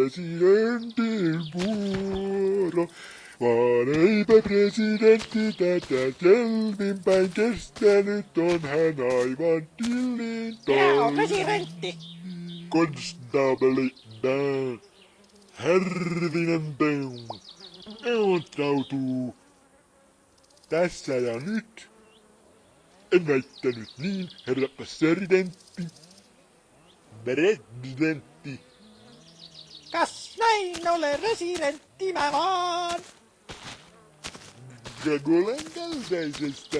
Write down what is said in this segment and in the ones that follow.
presidentin vuoro. Vaan eipä presidentti tätä selvinpäin kestänyt, on hän aivan tillin Minä olen presidentti. Konstaapeli Härvinen neuvottautuu tässä ja nyt. En väittänyt niin, herra presidentti. Presidentti. Kas näin ole presidentti mä vaan. Olen kaltaisesta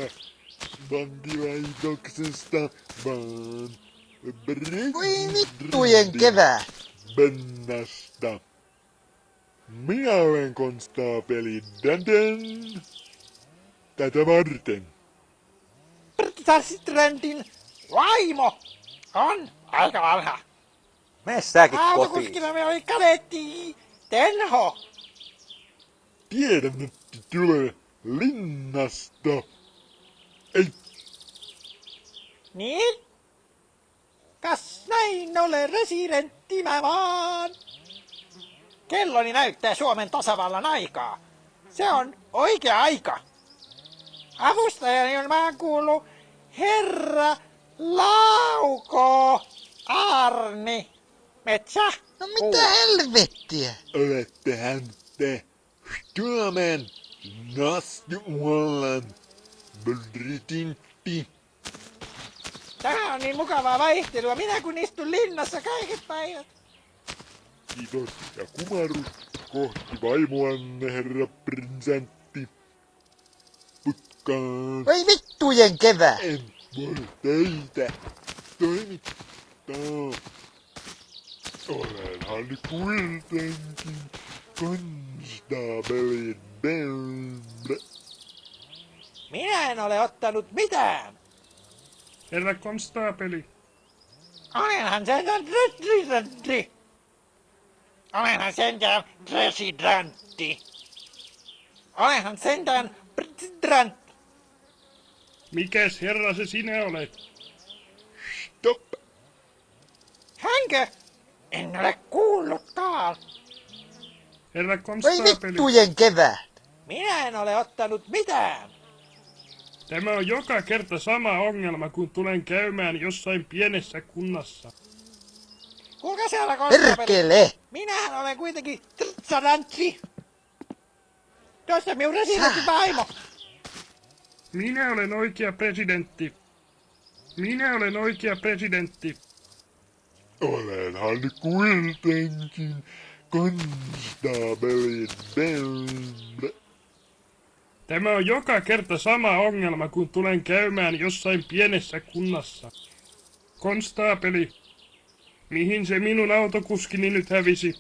vankilaitoksesta vaan Voi vittujen kevää! Bennasta. Minä olen konstaapeli Danten. Tätä varten. Presidentin vaimo on aika vanha. Mene säkin kotiin. Autokuskina me oli kadetti Tenho. Tiedän, että tulee linnasta. Ei, Niin? Kas näin ole presidentti mä vaan. Kelloni näyttää Suomen tasavallan aikaa. Se on oikea aika. Avustajani on vaan kuullut herra Lauko Arni Metsä. No mitä helvettiä? olettehan te Suomen nastuvallan presidentti. Tämä on niin mukavaa vaihtelua. Minä kun istun linnassa kaiket päivät. Kiitos ja kumarrus kohti vaimoanne, herra presidentti. Putkaan. Voi vittujen kevää! En voi teitä toimittaa. Olenhan kuitenkin konstaapeli Bembre. Minä en ole ottanut mitään. Herra konstaapeli, Olenhan sentään presidentti. Olenhan sentään presidentti. Olenhan sentään presidentti. mikäs herra se sinä olet? Stop. Hänkö? En ole kuullutkaan. Herra Voi konstaapeli, vittujen kevää! Minä en ole ottanut mitään. tämä on joka kerta sama ongelma, kun tulen käymään jossain pienessä kunnassa. Kuinka siellä konstaapeli? Perkele! Minähän olen kuitenkin presidentti. Tuossa minun presidentin vaimo. Minä olen oikea presidentti. Minä olen oikea presidentti. Olenhan kuitenkin konstaapeli Bembre. Tämä on joka kerta sama ongelma, kun tulen käymään jossain pienessä kunnassa. Konstaapeli, mihin se minun autokuskini nyt hävisi?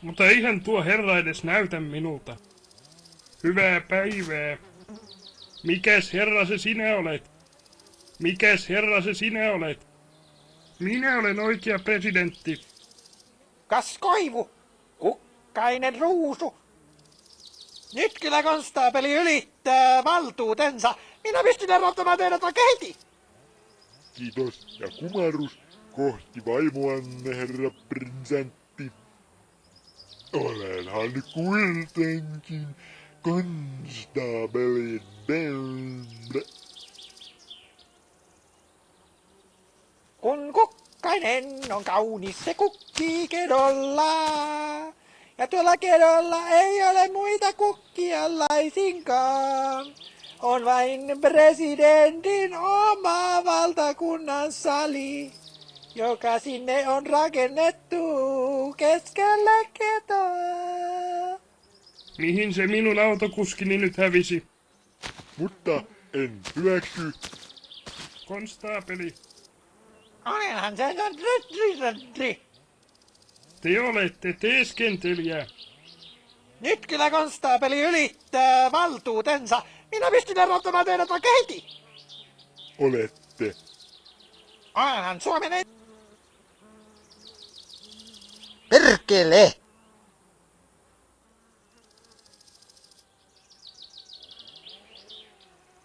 Mutta eihän tuo herra edes näytä minulta. Hyvää päivää. Mikäs herra se sinä olet? Mikäs herra se sinä olet? Minä olen oikea presidentti. Kas koivu. Kukkainen ruusu. Nyt kyllä konstaapeli ylittää valtuutensa. Minä pystyn erottamaan teidät vaikka heti. Kiitos ja kumarrus kohti vaimoanne, herra presidentti. Olenhan kuitenkin konstaapeli Bembre. Kun kukkainen on kaunis, se kukkii kedolla. Ja tuolla kedolla ei ole muita kukkia laisinkaan. On vain presidentin oma valtakunnan sali, joka sinne on rakennettu keskellä ketoa. Mihin se minun autokuskini nyt hävisi? Mutta en hyväksy. Konstaapeli, Olenhan sentään presidentti. te olette teeskentelijä. Nyt kyllä konstaapeli ylittää valtuutensa. Minä pystyn erottamaan teidät vaikka heti. Olette. Olenhan Suomen Perkele!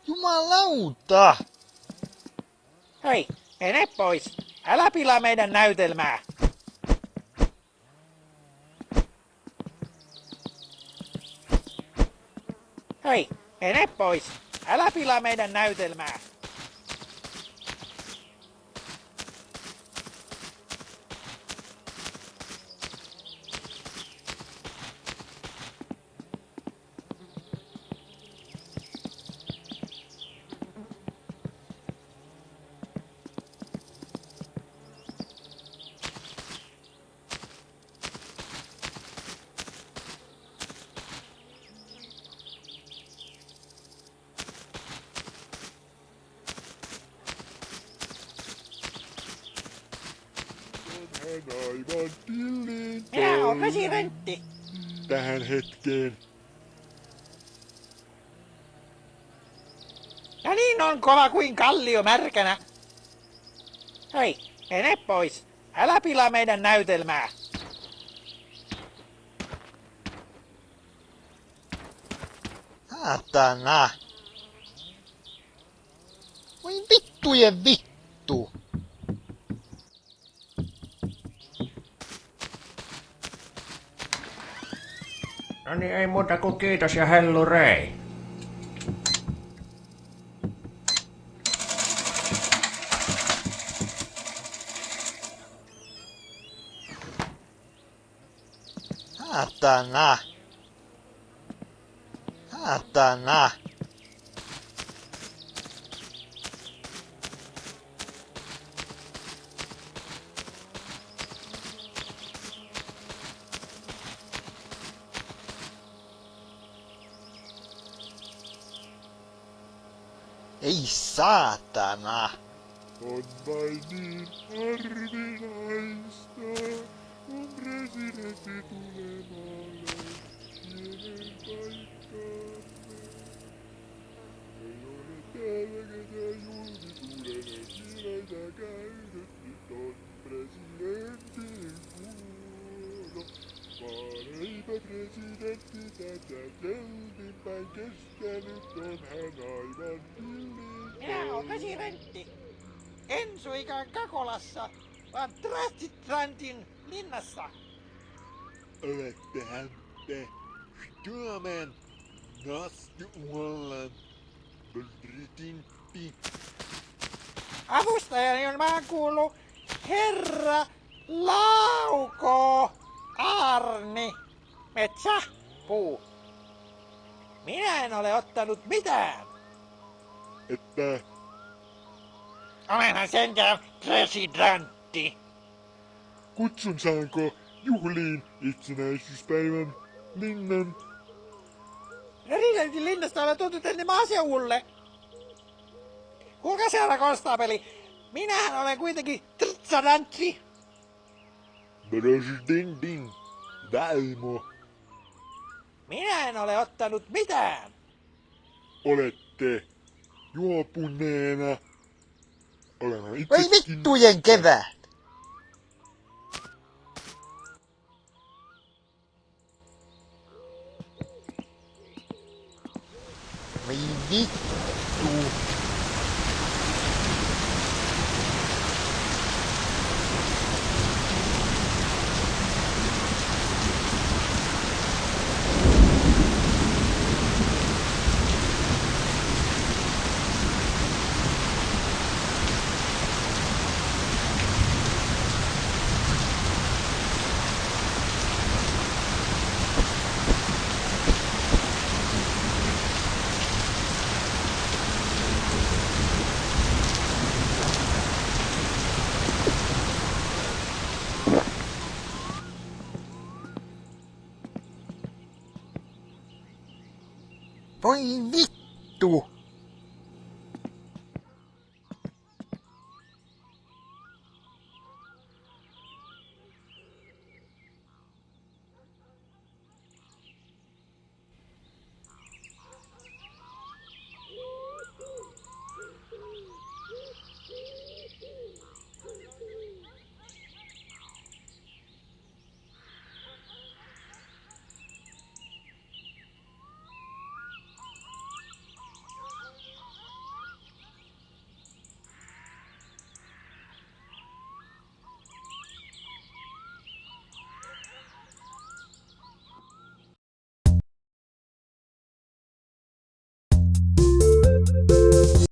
Jumalauta! Hei, mene pois. Älä pilaa meidän näytelmää. Hei, mene pois. Älä pilaa meidän näytelmää. Hän aivan tilliin. Minä oon presidentti. Tähän hetkeen. Ja niin on kova kuin kallio märkänä. Hei, mene pois. Älä pilaa meidän näytelmää. Saatana. Voi vittujen vittu. No niin, ei muuta kuin kiitos ja hellurei. Saatana. Saatana. Ei saatana. On vain niin harvinaista, kun presidentti tulee maalle pienen paikkaamme. Ei ole täällä ketään julkisuuden henkilöitä käynyt, nyt on presidentin vuoro. Vaan eipä presidentti tätä seltin päin kestänyt, on hän aivan tilliin. Minä oon presidentti. En suikaan Kakolassa, vaan Trastitrantin linnassa. Olettehan te Suomen nastyuollan presidentti. Avustajani on vaan kuullut herra Lauko Arni Metsäpuu. Minä en ole ottanut mitään. Että Olenhan sentään presidentti. kutsun saanko juhliin itsenäisyyspäivän linnan. Presidentin linnasta olen tullut tänne maaseudulle. Kuulkaas herra konstaapeli, minähän olen kuitenkin tritsarantsi. Presidentin vaimo. Minä en ole ottanut mitään. Olette juopuneena. Olen Voi itsekin. vittujen kevät. Voi vittu. Voi vittu.